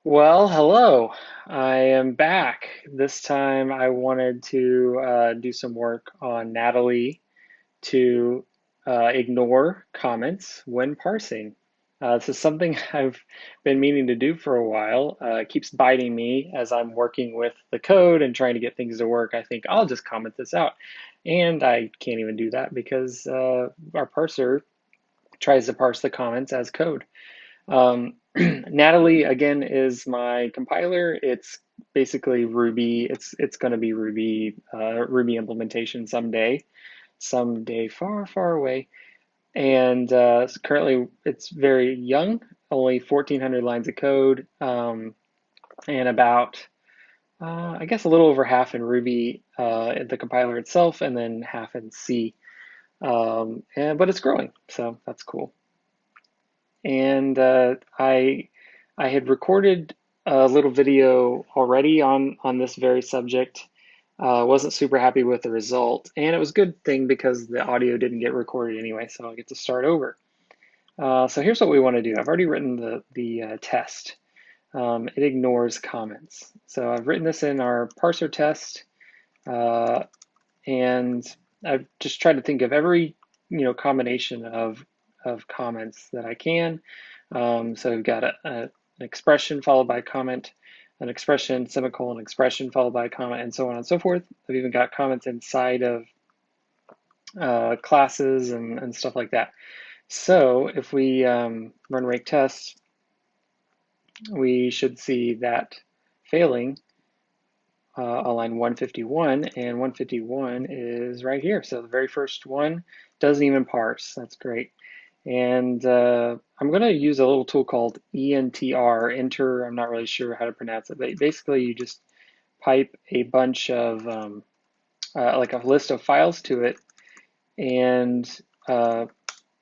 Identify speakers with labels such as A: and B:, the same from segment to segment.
A: Well, hello. I am back. This time I wanted to do some work on Natalie to ignore comments when parsing. This is something I've been meaning to do for a while. It keeps biting me as I'm working with the code and trying to get things to work. I think I'll just comment this out. And I can't even do that because our parser tries to parse the comments as code. Natalie again is my compiler. It's basically Ruby. It's going to be Ruby implementation someday far far away. And currently it's very young, only 1,400 lines of code, and about I guess a little over half in Ruby, the compiler itself, and then half in C. But it's growing, so that's cool. And I had recorded a little video already on this very subject. Wasn't super happy with the result, and it was a good thing because the audio didn't get recorded anyway, so I'll get to start over. So here's what we want to do. I've already written the test. It ignores comments. So I've written this in our parser test, and I've just tried to think of every combination of comments that I can. So we've got an expression followed by a comment, an expression, semicolon, expression followed by a comment, and so on and so forth. I've even got comments inside of classes and stuff like that. So if we run rake test, we should see that failing on line 151, and 151 is right here. So the very first one doesn't even parse. That's great. And I'm going to use a little tool called ENTR, enter, I'm not really sure how to pronounce it, but basically you just pipe a bunch of, like a list of files to it, and uh,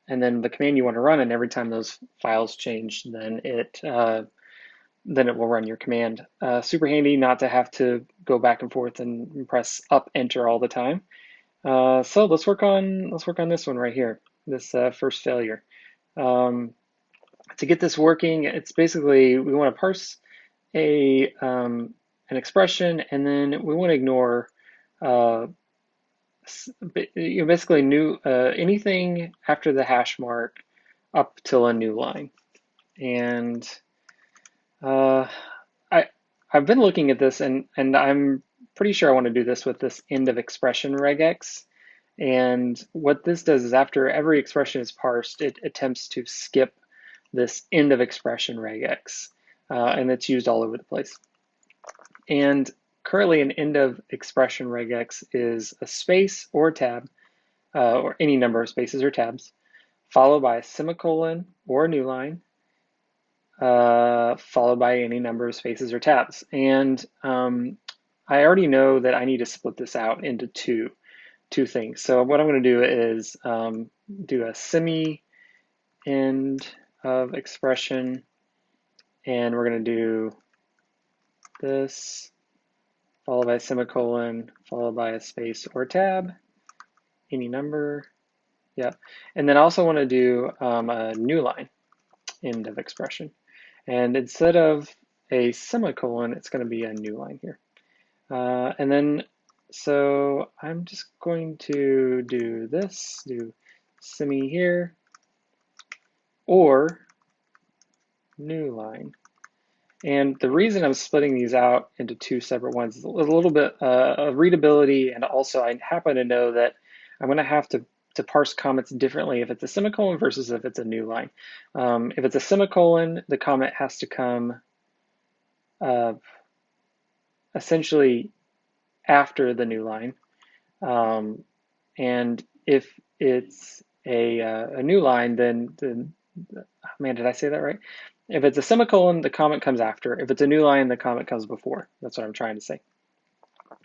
A: and then the command you want to run, and every time those files change, then it will run your command. Super handy not to have to go back and forth and press up enter all the time. So let's work on this one right here, this first failure. Um, to get this working, it's basically we want to parse a an expression, and then we want to ignore uh, basically new anything after the hash mark up till a new line. And uh, I I've been looking at this, and I'm pretty sure I want to do this with this end of expression regex. And what this does is after every expression is parsed, it attempts to skip this end of expression regex, and it's used all over the place. And currently an end of expression regex is a space or a tab, or any number of spaces or tabs, followed by a semicolon or a new line, followed by any number of spaces or tabs. And I already know that I need to split this out into two things. So what I'm going to do is do a semi end of expression, and we're going to do this followed by a semicolon, followed by a space or tab, any number. Yep. And then I also want to do a new line end of expression. And instead of a semicolon, it's going to be a new line here. And then, so I'm just going to do this, do semi here, or new line. And the reason I'm splitting these out into two separate ones is a little bit of readability, and also I happen to know that I'm going to have to parse comments differently if it's a semicolon versus if it's a new line. If it's a semicolon, the comment has to come uh, essentially after the new line. And if it's a new line, then man, did I say that right? If it's a semicolon, the comment comes after. If it's a new line, the comment comes before. That's what I'm trying to say.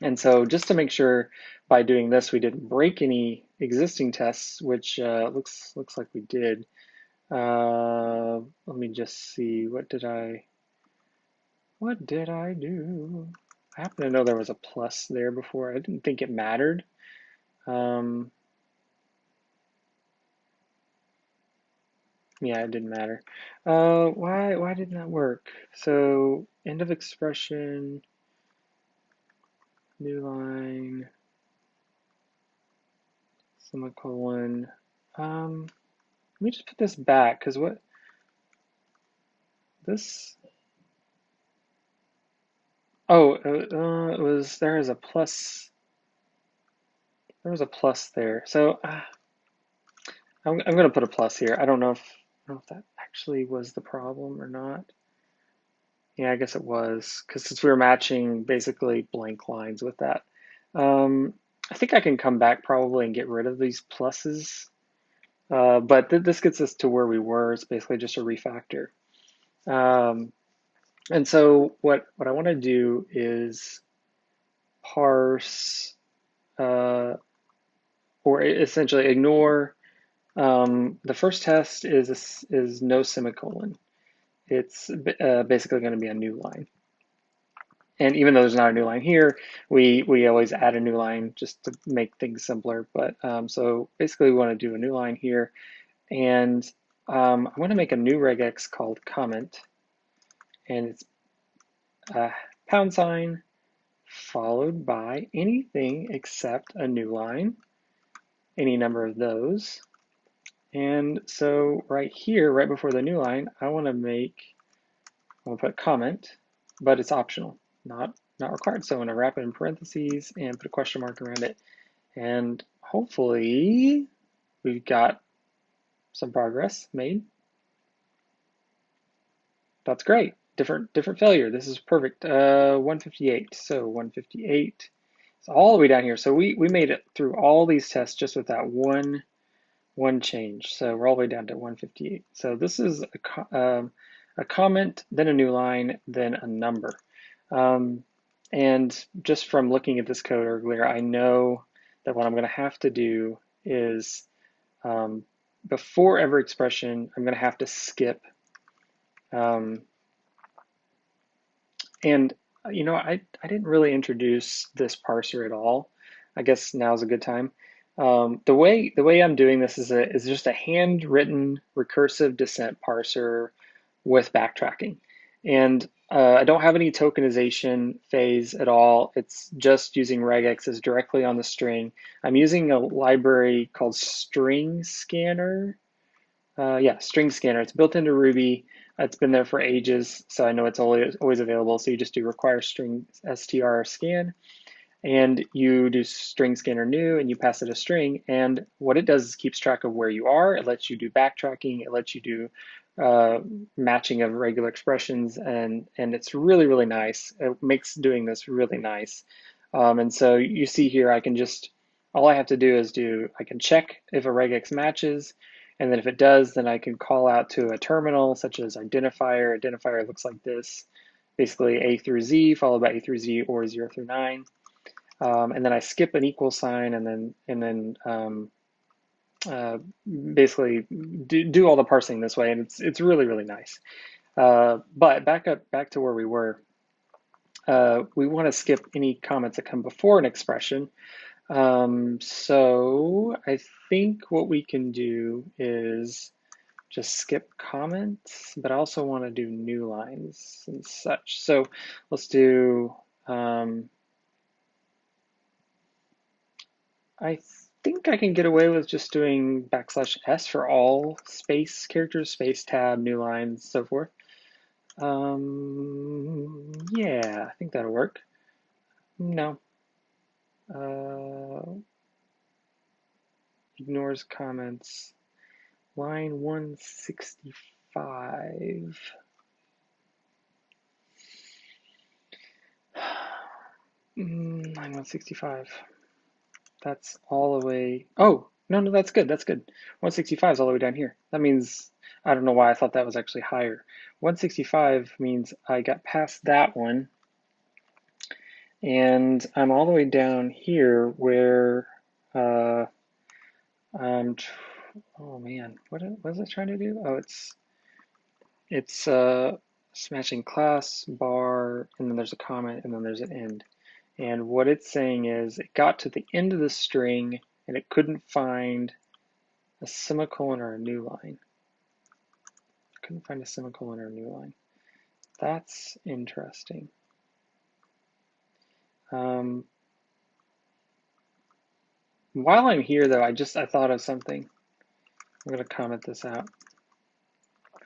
A: And so just to make sure by doing this, we didn't break any existing tests, which looks like we did. Let me just see, what did I do? I happen to know there was a plus there before. I didn't think it mattered. Um, Yeah, it didn't matter. Why didn't that work? So end of expression, new line, semicolon. Let me just put this back because what this? Oh, it was there is a plus. There was a plus there. So I'm gonna put a plus here. I don't know if that actually was the problem or not. Yeah, I guess it was because since we were matching basically blank lines with that. Um, I think I can come back probably and get rid of these pluses. But th this gets us to where we were. It's basically just a refactor. Um, and so what I want to do is parse or essentially ignore the first test is no semicolon. It's basically going to be a new line. And even though there's not a new line here, we always add a new line just to make things simpler. But so basically we want to do a new line here. And I want to make a new regex called comment. And it's pound sign followed by anything except a new line, any number of those. And so right here, right before the new line, I want to put comment, but it's optional, not required. So I'm going to wrap it in parentheses and put a question mark around it. And hopefully we've got some progress made. That's great. Different failure. This is perfect. 158. So 158 is all the way down here. So we made it through all these tests just with that one change. So we're all the way down to 158. So this is a comment, then a new line, then a number. And just from looking at this code earlier, I know that what I'm going to have to do is before every expression, I'm going to have to skip. And I didn't really introduce this parser at all. I guess now's a good time. The way I'm doing this is just a handwritten recursive descent parser with backtracking, and I don't have any tokenization phase at all. It's just using regexes directly on the string. I'm using a library called String Scanner. Yeah, String Scanner. It's built into Ruby. It's been there for ages, so I know it's always available. So you just do require string str scan, and you do string scanner new, and you pass it a string. And what it does is keeps track of where you are. It lets you do backtracking. It lets you do matching of regular expressions, and it's really nice. It makes doing this really nice. And so you see here, all I have to do is I can check if a regex matches, and then if it does, then I can call out to a terminal such as identifier. Identifier looks like this, basically A through Z followed by A through Z or 0 through 9. And then I skip an equal sign and then basically do all the parsing this way, and it's really nice. But back to where we were. We want to skip any comments that come before an expression. So I think what we can do is just skip comments, but I also want to do new lines and such. So let's do, I think I can get away with just doing \s for all space characters, space tab, new lines, so forth. Yeah, I think that'll work. No. Ignores comments. Line 165. Line 165. That's all the way. Oh, no, that's good. That's good. 165 is all the way down here. That means, I don't know why I thought that was actually higher. 165 means I got past that one, and I'm all the way down here where, I'm, oh man, what is it trying to do? Oh, it's smashing class, bar, and then there's a comment, and then there's an end. And what it's saying is it got to the end of the string and it couldn't find a semicolon or a new line. couldn't find a semicolon or a new line. That's interesting. While I'm here though, I thought of something. I'm going to comment this out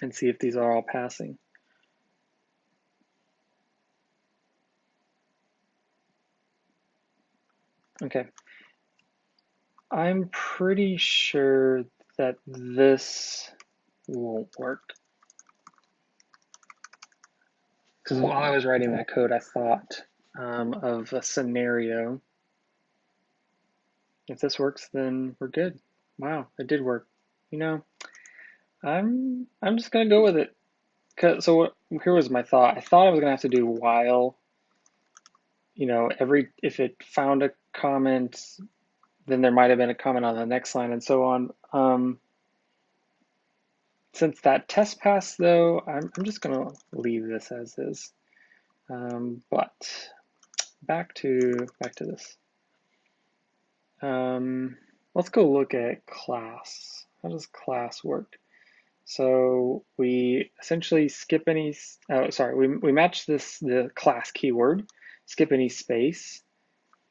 A: and see if these are all passing. Okay. I'm pretty sure that this won't work. Because while I was writing that code, I thought of a scenario. If this works, then we're good. Wow, it did work. You know, I'm just gonna go with it. So here was my thought. I thought I was gonna have to do while, if it found a comment, then there might have been a comment on the next line and so on. Since that test passed though, I'm just gonna leave this as is. But back to this. Let's go look at class. How does class work? So we essentially skip any, we match the class keyword, skip any space,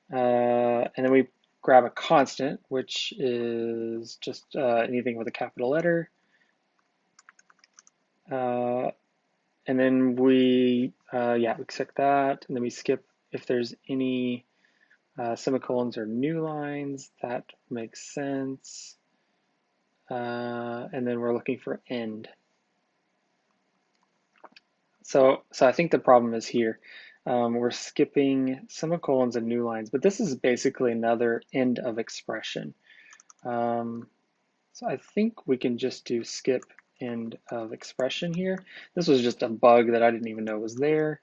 A: and then we grab a constant, which is just anything with a capital letter. And then we click that, and then we skip if there's any semicolons or new lines. That makes sense. And then we're looking for end. So I think the problem is here. We're skipping semicolons and new lines, but this is basically another end of expression. So I think we can just do skip end of expression here. This was just a bug that I didn't even know was there.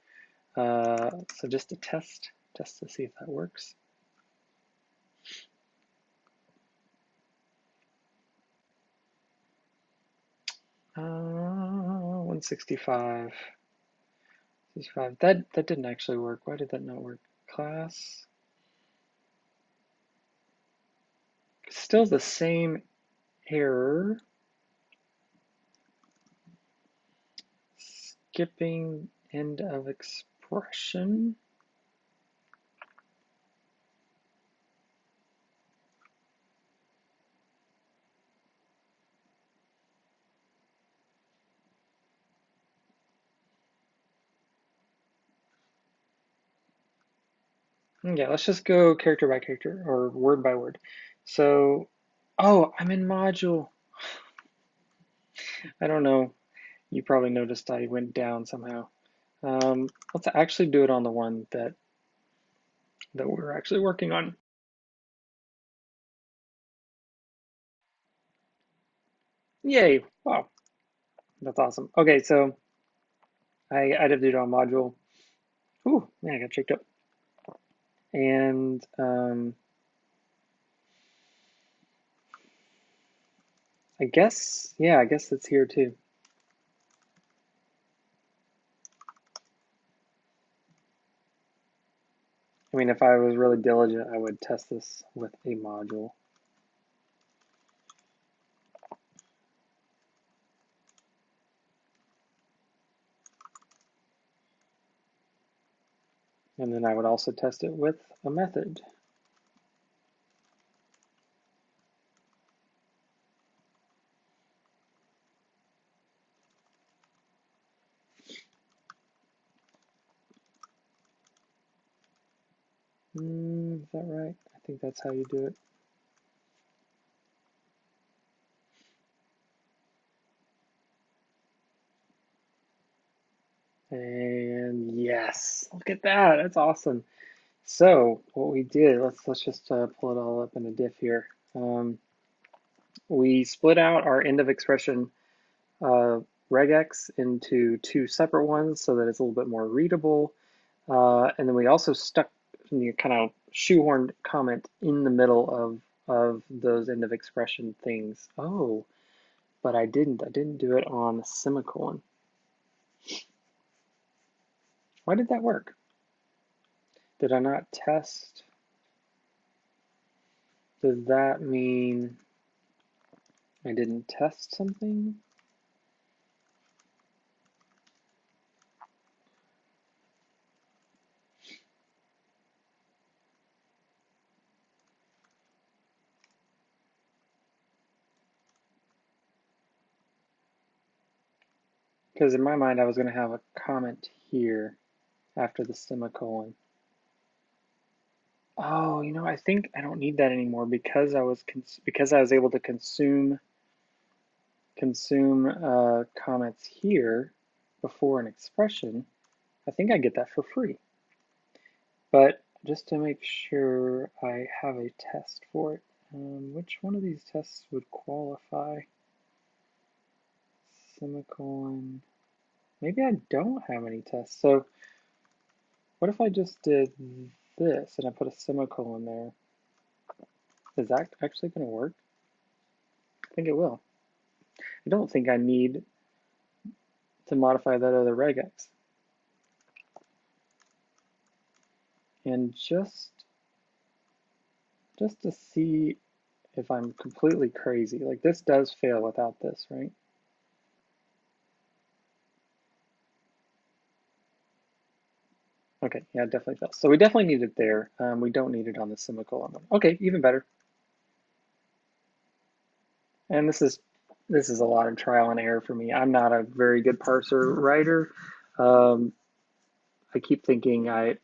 A: So just to test to see if that works. Uh, 165. That didn't actually work. Why did that not work? Class. Still the same error. Skipping end of expression. Yeah, let's just go character by character or word by word. So, oh, I'm in module. I don't know. You probably noticed I went down somehow. Let's actually do it on the one that we're actually working on. Yay! Wow, that's awesome. Okay, so I did it on module. Ooh, man, I got checked up. And I guess it's here too. I mean, if I was really diligent, I would test this with a module. And then I would also test it with a method. Is that right? I think that's how you do it. And yes, look at that. That's awesome. So what we did, let's just pull it all up in a diff here. We split out our end of expression regex into two separate ones so that it's a little bit more readable. And then we also stuck kind of shoehorned comment in the middle of those end of expression things. Oh, but I didn't do it on a semicolon. Why did that work? Did I not test? Does that mean I didn't test something? Because in my mind, I was going to have a comment here after the semicolon. Oh, I think I don't need that anymore because I was able to consume comments here before an expression. I think I get that for free. But just to make sure I have a test for it, which one of these tests would qualify? Semicolon. Maybe I don't have any tests. So what if I just did this and I put a semicolon there? Is that actually going to work? I think it will. I don't think I need to modify that other regex. And just to see if I'm completely crazy, like this does fail without this, right? Okay, yeah, it definitely fails. So we definitely need it there. We don't need it on the semicolon one. Okay, even better. And this is a lot of trial and error for me. I'm not a very good parser writer. Um, I keep thinking I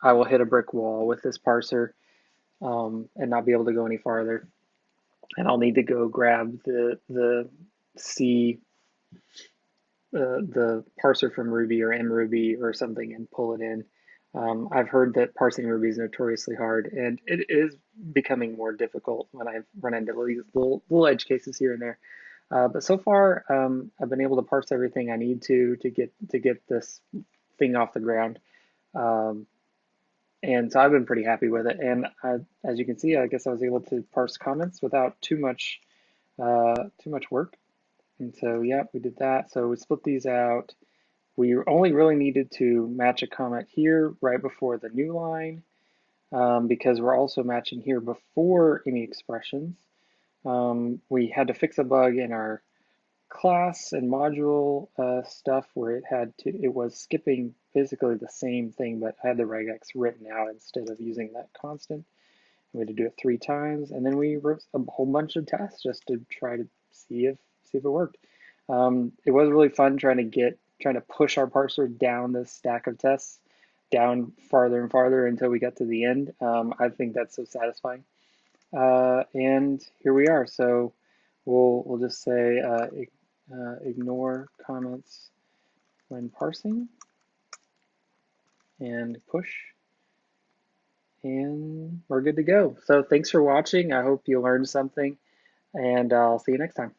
A: will hit a brick wall with this parser and not be able to go any farther. And I'll need to go grab the C the parser from Ruby or mruby or something and pull it in. I've heard that parsing Ruby is notoriously hard, and it is becoming more difficult when I've run into these little edge cases here and there. But so far, I've been able to parse everything I need to get this thing off the ground, um, and so I've been pretty happy with it. And as you can see, I guess I was able to parse comments without too much work. And so, yeah, we did that. So we split these out. We only really needed to match a comment here right before the new line because we're also matching here before any expressions. We had to fix a bug in our class and module stuff where it was skipping basically the same thing, but I had the regex written out instead of using that constant. We had to do it 3 times, and then we wrote a whole bunch of tests just to try to see if it worked. It was really fun trying to push our parser down this stack of tests, down farther and farther until we got to the end. I think that's so satisfying. And here we are. So we'll just say ignore comments when parsing and push, and we're good to go. So thanks for watching. I hope you learned something, and I'll see you next time.